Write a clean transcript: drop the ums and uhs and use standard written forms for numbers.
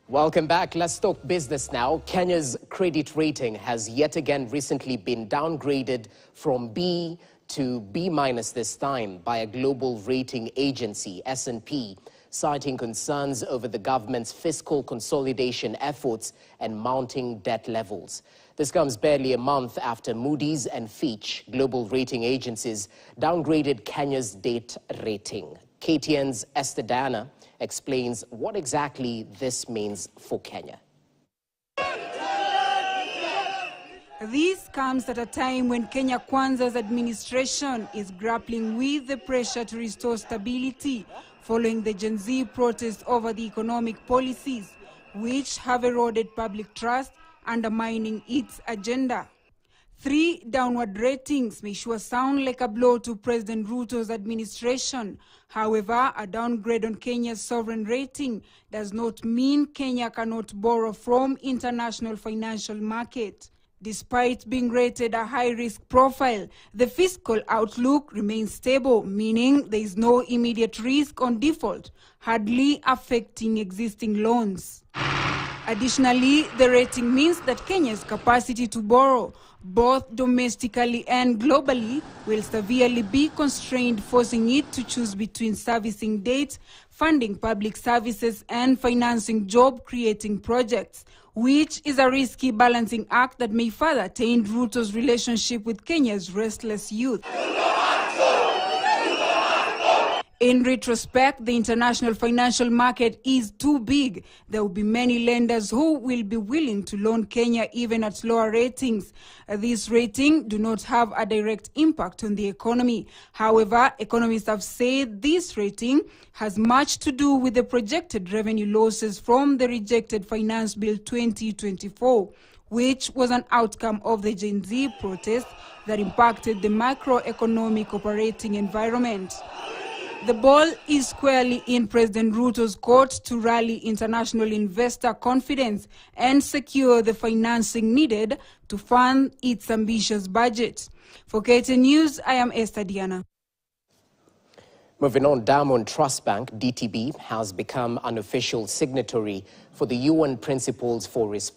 Welcome back. Let's talk business now. Kenya's credit rating has yet again recently been downgraded from B to B- this time by a global rating agency, S&P, citing concerns over the government's fiscal consolidation efforts and mounting debt levels. This comes barely a month after Moody's and Fitch, global rating agencies, downgraded Kenya's debt rating. KTN's Esther Dana explains what exactly this means for Kenya. This comes at a time when Kenya Kwanza's administration is grappling with the pressure to restore stability following the Gen Z protests over the economic policies, which have eroded public trust, undermining its agenda. 3 downward ratings may sure sound like a blow to President Ruto's administration. However, a downgrade on Kenya's sovereign rating does not mean Kenya cannot borrow from international financial market. Despite being rated a high-risk profile, the fiscal outlook remains stable, meaning there is no immediate risk on default, hardly affecting existing loans. Additionally, the rating means that Kenya's capacity to borrow, both domestically and globally, will severely be constrained, forcing it to choose between servicing debt, funding public services, and financing job-creating projects, which is a risky balancing act that may further taint Ruto's relationship with Kenya's restless youth. In retrospect, the international financial market is too big. There will be many lenders who will be willing to loan Kenya even at lower ratings. These ratings do not have a direct impact on the economy. However, economists have said this rating has much to do with the projected revenue losses from the rejected Finance Bill 2024, which was an outcome of the Gen Z protest that impacted the macroeconomic operating environment. The ball is squarely in President Ruto's court to rally international investor confidence and secure the financing needed to fund its ambitious budget. For KTN News, I am Esther Diana. Moving on, Diamond Trust Bank, DTB, has become an official signatory for the UN Principles for Responsible